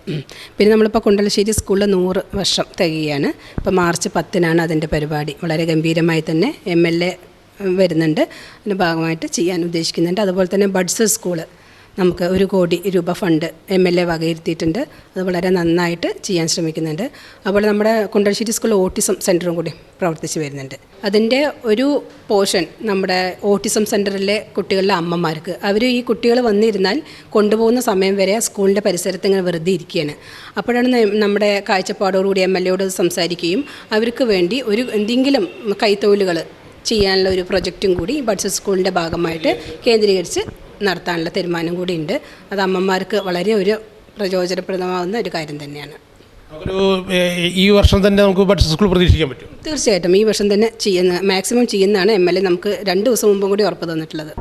പിന്നെ നമ്മളിപ്പോൾ കുണ്ടലശ്ശേരി സ്കൂളിൽ 100 വർഷം തികയാണ്. ഇപ്പോൾ മാർച്ച് 10-നാണ് അതിൻ്റെ പരിപാടി. വളരെ ഗംഭീരമായി തന്നെ MLA വരുന്നുണ്ട്, അതിൻ്റെ ഭാഗമായിട്ട് ചെയ്യാൻ ഉദ്ദേശിക്കുന്നുണ്ട്. അതുപോലെ തന്നെ ബഡ്സ് സ്കൂള് നമുക്ക് 1 കോടി രൂപ ഫണ്ട് MLA വകയിരുത്തിയിട്ടുണ്ട്. അത് വളരെ നന്നായിട്ട് ചെയ്യാൻ ശ്രമിക്കുന്നുണ്ട്. അതുപോലെ നമ്മുടെ കുണ്ടലശ്ശേരി സ്കൂളിൽ ഓട്ടിസം സെൻറ്ററും കൂടി പ്രവർത്തിച്ച് വരുന്നുണ്ട്. അതിൻ്റെ ഒരു പോർഷൻ നമ്മുടെ ഓട്ടിസം സെൻറ്ററിലെ കുട്ടികളിലെ അമ്മമാർക്ക്, അവർ ഈ കുട്ടികൾ വന്നിരുന്നാൽ കൊണ്ടുപോകുന്ന സമയം വരെ സ്കൂളിൻ്റെ പരിസരത്ത് ഇങ്ങനെ വെറുതെ ഇരിക്കുകയാണ്. അപ്പോഴാണ് നമ്മുടെ കാഴ്ചപ്പാടോടുകൂടി MLAയോട് സംസാരിക്കുകയും അവർക്ക് വേണ്ടി എന്തെങ്കിലും കൈത്തൊഴിലുകൾ ചെയ്യാനുള്ള ഒരു പ്രൊജക്റ്റും കൂടി ബഡ്സ് സ്കൂളിൻ്റെ ഭാഗമായിട്ട് കേന്ദ്രീകരിച്ച് നടത്താനുള്ള തീരുമാനം കൂടി ഉണ്ട്. അത് അമ്മമാർക്ക് വളരെ ഒരു പ്രയോജനപ്രദമാകുന്ന ഒരു കാര്യം തന്നെയാണ്. ഈ വർഷം തന്നെ നമുക്ക് ബഡ്സ് സ്കൂൾ പ്രതീക്ഷിക്കാൻ പറ്റും? തീർച്ചയായിട്ടും ഈ വർഷം തന്നെ മാക്സിമം ചെയ്യുന്നതാണ് MLA നമുക്ക് 2 ദിവസം മുമ്പും കൂടി ഉറപ്പ് തന്നിട്ടുള്ളത്.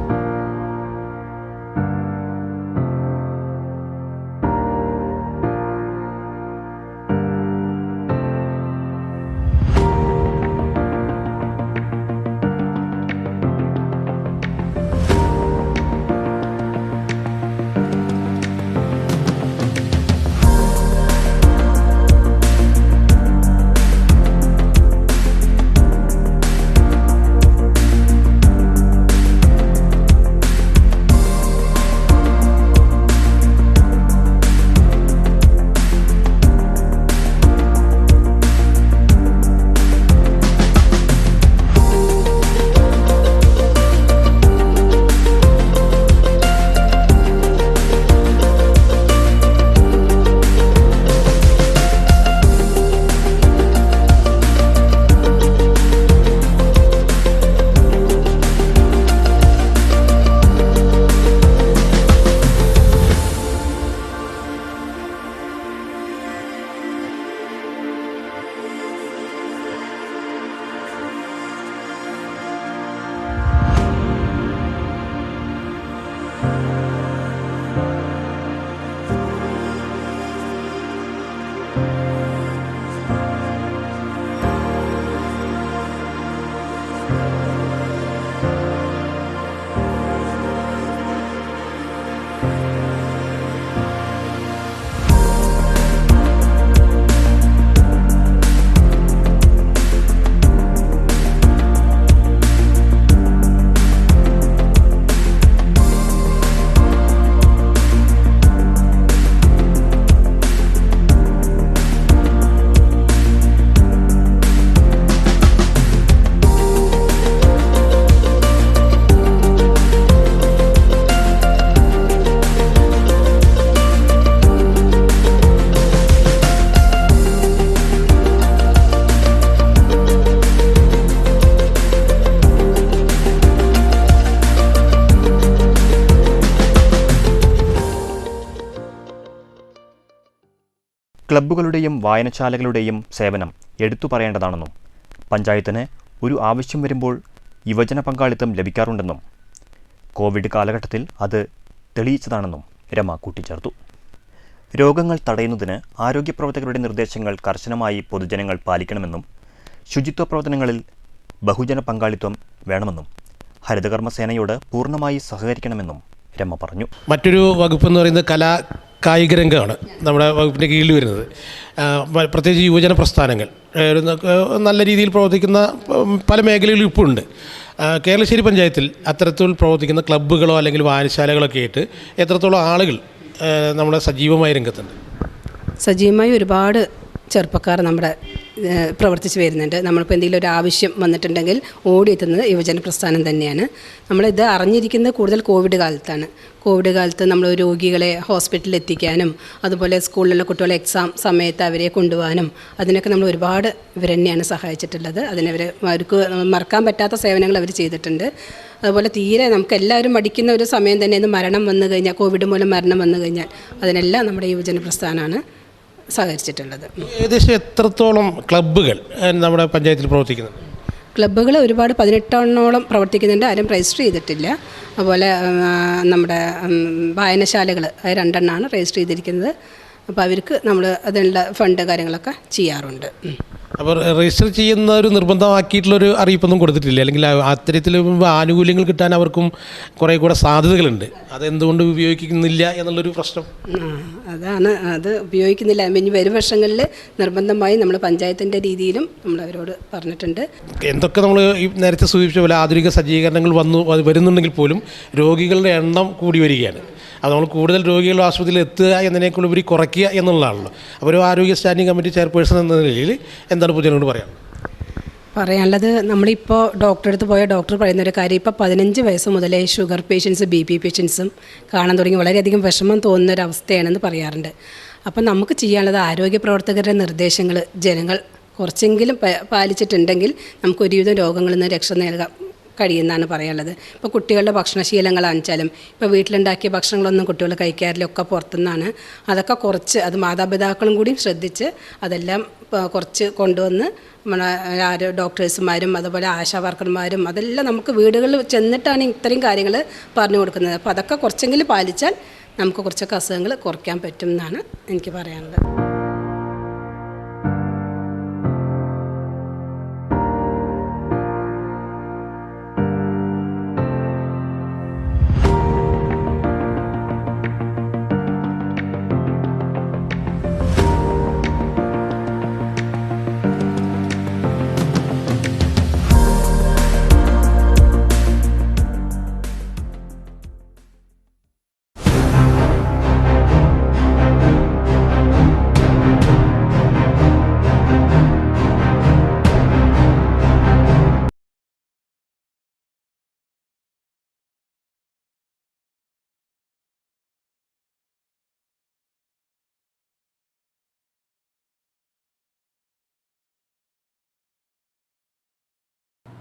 ക്ലബ്ബുകളുടെയും വായനശാലകളുടെയും സേവനം എടുത്തു പറയേണ്ടതാണെന്നും പഞ്ചായത്തിന് ഒരു ആവശ്യം വരുമ്പോൾ യുവജന പങ്കാളിത്തം ലഭിക്കാറുണ്ടെന്നും കോവിഡ് കാലഘട്ടത്തിൽ അത് തെളിയിച്ചതാണെന്നും രമ കൂട്ടിച്ചേർത്തു. രോഗങ്ങൾ തടയുന്നതിന് ആരോഗ്യപ്രവർത്തകരുടെ നിർദ്ദേശങ്ങൾ കർശനമായി പൊതുജനങ്ങൾ പാലിക്കണമെന്നും ശുചിത്വ പ്രവർത്തനങ്ങളിൽ ബഹുജന പങ്കാളിത്തം വേണമെന്നും ഹരിതകർമ്മസേനയോട് പൂർണ്ണമായി സഹകരിക്കണമെന്നും രമ പറഞ്ഞു. മറ്റൊരു വകുപ്പെന്ന് പറയുന്നത് കായിക രംഗമാണ് നമ്മുടെ വകുപ്പിൻ്റെ കീഴിൽ വരുന്നത്. പ്രത്യേകിച്ച് യുവജന പ്രസ്ഥാനങ്ങൾ നല്ല രീതിയിൽ പ്രവർത്തിക്കുന്ന പല മേഖലകളിലും ഇപ്പോൾ ഉണ്ട്. കേരളശ്ശേരി പഞ്ചായത്തിൽ അത്തരത്തിൽ പ്രവർത്തിക്കുന്ന ക്ലബ്ബുകളോ അല്ലെങ്കിൽ വായനശാലകളൊക്കെ ആയിട്ട് എത്രത്തോളം ആളുകൾ നമ്മുടെ സജീവമായ രംഗത്തുണ്ട്? സജീവമായി ഒരുപാട് ചെറുപ്പക്കാർ നമ്മുടെ പ്രവർത്തിച്ച് വരുന്നുണ്ട്. നമ്മളിപ്പോൾ എന്തെങ്കിലും ഒരു ആവശ്യം വന്നിട്ടുണ്ടെങ്കിൽ ഓടിയെത്തുന്നത് യുവജന പ്രസ്ഥാനം തന്നെയാണ്. നമ്മളിത് അറിഞ്ഞിരിക്കുന്നത് കൂടുതൽ കോവിഡ് കാലത്താണ്. കോവിഡ് കാലത്ത് നമ്മൾ രോഗികളെ ഹോസ്പിറ്റലിൽ എത്തിക്കാനും അതുപോലെ സ്കൂളിലുള്ള കുട്ടികളെ എക്സാം സമയത്ത് അവരെ കൊണ്ടുപോകാനും അതിനൊക്കെ നമ്മൾ ഒരുപാട് ഇവർ തന്നെയാണ് സഹായിച്ചിട്ടുള്ളത്. അവർക്ക് മറക്കാൻ പറ്റാത്ത സേവനങ്ങൾ അവർ ചെയ്തിട്ടുണ്ട്. അതുപോലെ തീരെ നമുക്ക് എല്ലാവരും മടിക്കുന്ന ഒരു സമയം തന്നെയാണ് മരണം വന്നു കഴിഞ്ഞാൽ, കോവിഡ് മൂലം മരണം വന്നു കഴിഞ്ഞാൽ അതിനെല്ലാം നമ്മുടെ യുവജന പ്രസ്ഥാനമാണ് സഹകരിച്ചിട്ടുള്ളത്. ഏകദേശം എത്രത്തോളം ക്ലബ്ബുകൾ നമ്മുടെ പഞ്ചായത്തിൽ പ്രവർത്തിക്കുന്നുണ്ട്? ക്ലബ്ബുകൾ ഒരുപാട് 18 പ്രവർത്തിക്കുന്നുണ്ട്. ആരും രജിസ്റ്റർ ചെയ്തിട്ടില്ല. അതുപോലെ നമ്മുടെ വായനശാലകൾ 2 രജിസ്റ്റർ ചെയ്തിരിക്കുന്നത്. അപ്പോൾ അവർക്ക് നമ്മൾ അതിനുള്ള ഫണ്ട് കാര്യങ്ങളൊക്കെ ചെയ്യാറുണ്ട്. അപ്പോൾ രജിസ്റ്റർ ചെയ്യുന്ന ഒരു നിർബന്ധമാക്കിയിട്ടുള്ളൊരു അറിയിപ്പൊന്നും കൊടുത്തിട്ടില്ല, അല്ലെങ്കിൽ അത്തരത്തിൽ ആനുകൂല്യങ്ങൾ കിട്ടാൻ അവർക്കും കുറേ കൂടെ സാധ്യതകളുണ്ട്. അതെന്തുകൊണ്ട് ഉപയോഗിക്കുന്നില്ല എന്നുള്ളൊരു പ്രശ്നം അതാണ്. അത് ഉപയോഗിക്കുന്നില്ല. ഇനി വരും വർഷങ്ങളിൽ നിർബന്ധമായി നമ്മൾ പഞ്ചായത്തിൻ്റെ രീതിയിലും നമ്മൾ അവരോട് പറഞ്ഞിട്ടുണ്ട്. എന്തൊക്കെ നമ്മൾ ഈ നേരത്തെ സൂചിപ്പിച്ച പോലെ ആധുനിക സജ്ജീകരണങ്ങൾ വരുന്നുണ്ടെങ്കിൽ പോലും രോഗികളുടെ എണ്ണം കൂടി വരികയാണ്. അത് നമ്മൾ കൂടുതൽ രോഗികൾ ആശുപത്രിയിൽ എത്തുക എന്നതിനേക്കുള്ളുപരി കുറയ്ക്കുക എന്നുള്ളതാണല്ലോ. അപ്പോൾ ഒരു ആരോഗ്യ സ്റ്റാൻഡിംഗ് കമ്മിറ്റി ചെയർപേഴ്സൺ എന്ന നിലയിൽ എന്താണ് പൊതുജനങ്ങളോട് പറയാനുള്ളത്? നമ്മളിപ്പോൾ ഡോക്ടറെ അടുത്ത് പോയ ഡോക്ടർ പറയുന്നൊരു കാര്യം, ഇപ്പോൾ 15 വയസ്സ് മുതലേ ഷുഗർ പേഷ്യൻസ്, BP പേഷ്യൻസും കാണാൻ തുടങ്ങി വളരെയധികം വിഷമം തോന്നുന്നൊരവസ്ഥയാണെന്ന് പറയാറുണ്ട്. അപ്പം നമുക്ക് ചെയ്യാനുള്ളത് ആരോഗ്യ പ്രവർത്തകരുടെ നിർദ്ദേശങ്ങൾ ജനങ്ങൾ കുറച്ചെങ്കിലും പാലിച്ചിട്ടുണ്ടെങ്കിൽ നമുക്ക് ഒരുവിധം രോഗങ്ങളിൽ നിന്ന് രക്ഷ നൽകാം കഴിയുമെന്നാണ് പറയാനുള്ളത്. ഇപ്പോൾ കുട്ടികളുടെ ഭക്ഷണശീലങ്ങളാണെച്ചാലും ഇപ്പോൾ വീട്ടിലുണ്ടാക്കിയ ഭക്ഷണങ്ങളൊന്നും കുട്ടികൾ കഴിക്കാറില്ല, ഒക്കെ പുറത്തുനിന്നാണ്. അതൊക്കെ കുറച്ച് അത് മാതാപിതാക്കളും കൂടി ശ്രദ്ധിച്ച് അതെല്ലാം കുറച്ച് കൊണ്ടുവന്ന് നമ്മളെ ഡോക്ടേഴ്സുമാരും അതുപോലെ ആശാ വർക്കർമാരും അതെല്ലാം നമുക്ക് വീടുകളിൽ ചെന്നിട്ടാണ് ഇത്രയും കാര്യങ്ങൾ പറഞ്ഞു കൊടുക്കുന്നത്. അപ്പോൾ അതൊക്കെ കുറച്ചെങ്കിലും പാലിച്ചാൽ നമുക്ക് കുറച്ചൊക്കെ അസുഖങ്ങൾ കുറയ്ക്കാൻ പറ്റും എന്നാണ് എനിക്ക് പറയാനുള്ളത്.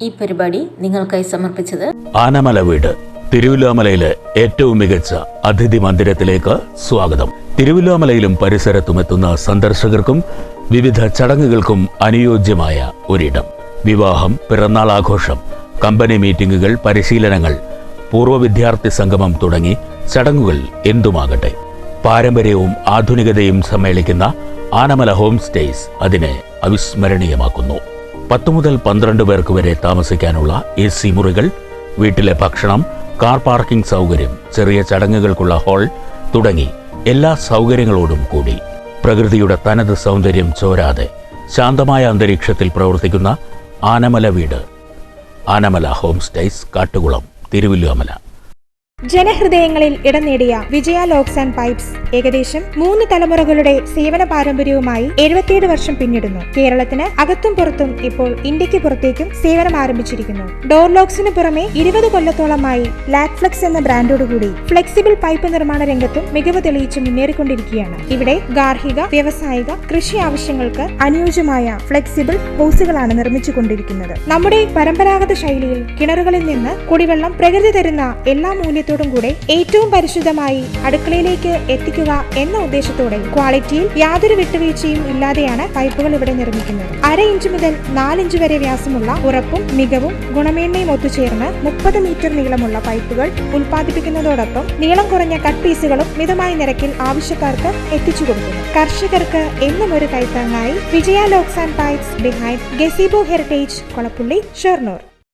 ഈ പരിപാടി നിങ്ങൾക്കായി സമർപ്പിച്ചത് ആനമല വീട്. തിരുവില്ലാമലയിലെ ഏറ്റവും മികച്ച അതിഥി മന്ദിരത്തിലേക്ക് സ്വാഗതം. തിരുവില്ലാമലയിലും പരിസരത്തുമെത്തുന്ന സന്ദർശകർക്കും വിവിധ ചടങ്ങുകൾക്കും അനുയോജ്യമായ ഒരിടം. വിവാഹം, പിറന്നാൾ ആഘോഷം, കമ്പനി മീറ്റിംഗുകൾ, പരിശീലനങ്ങൾ, പൂർവ്വ വിദ്യാർത്ഥി സംഗമം തുടങ്ങി ചടങ്ങുകൾ എന്തുമാകട്ടെ, പാരമ്പര്യവും ആധുനികതയും സമ്മേളിക്കുന്ന ആനമല ഹോം സ്റ്റേസ് അതിനെ അവിസ്മരണീയമാക്കുന്നു. 10 മുതൽ 12 പേർക്ക് വരെ താമസിക്കാനുള്ള AC മുറികൾ, വീട്ടിലെ ഭക്ഷണം, കാർ പാർക്കിംഗ് സൗകര്യം, ചെറിയ ചടങ്ങുകൾക്കുള്ള ഹാൾ തുടങ്ങി എല്ലാ സൗകര്യങ്ങളോടും കൂടി പ്രകൃതിയുടെ തനത് സൗന്ദര്യം ചോരാതെ ശാന്തമായ അന്തരീക്ഷത്തിൽ പ്രവർത്തിക്കുന്ന ആനമല വീട്. Anamala home stays, Kattukulam, Thiruvilwamala. ജനഹൃദയങ്ങളിൽ ഇടം നേടിയ വിജയ ലോക്സ് ആൻഡ് പൈപ്സ് ഏകദേശം 3 തലമുറകളുടെ സേവന പാരമ്പര്യവുമായി 77 വർഷം പിന്നിടുന്നു. കേരളത്തിന് അകത്തും പുറത്തും ഇപ്പോൾ ഇന്ത്യക്ക് പുറത്തേക്കും സേവനം ആരംഭിച്ചിരിക്കുന്നു. ഡോർ ലോക്സിന് പുറമെ 20 കൊല്ലത്തോളമായി ലാക്ഫ്ലെക്സ് എന്ന ബ്രാൻഡോടുകൂടി ഫ്ലെക്സിബിൾ പൈപ്പ് നിർമ്മാണ രംഗത്തും മികവ് തെളിയിച്ച് മുന്നേറിക്കൊണ്ടിരിക്കുകയാണ്. ഇവിടെ ഗാർഹിക, വ്യവസായിക, കൃഷി ആവശ്യങ്ങൾക്ക് അനുയോജ്യമായ ഫ്ലെക്സിബിൾ ഹോസുകളാണ് നിർമ്മിച്ചുകൊണ്ടിരിക്കുന്നത്. നമ്മുടെ പരമ്പരാഗത ശൈലിയിൽ കിണറുകളിൽ നിന്ന് കുടിവെള്ളം പ്രകൃതി തരുന്ന എല്ലാ മൂല്യത്തോടും കൂടെ ഏറ്റവും പരിശുദ്ധമായി അടുക്കളയിലേക്ക് എത്തിക്കുക എന്ന ഉദ്ദേശത്തോടെ ക്വാളിറ്റിയിൽ യാതൊരു വിട്ടുവീഴ്ചയും ഇല്ലാതെയാണ് പൈപ്പുകൾ ഇവിടെ നിർമ്മിക്കുന്നത്. 1/2 ഇഞ്ച് മുതൽ 4 ഇഞ്ച് വരെ വ്യാസമുള്ള ഉറപ്പും മികവും ഗുണമേന്മയും ഒത്തുചേർന്ന് 30 മീറ്റർ നീളമുള്ള പൈപ്പുകൾ ഉൽപ്പാദിപ്പിക്കുന്നതോടൊപ്പം നീളം കുറഞ്ഞ കട്ട് പീസുകളും മിതമായ നിരക്കിൽ ആവശ്യക്കാർക്ക് എത്തിച്ചു കൊടുക്കുന്നു. കർഷകർക്ക് എന്നും ഒരു കൈത്താങ്ങായി Vijaya locks and pipes behind gazebo heritage, Kolappully, Shoranur.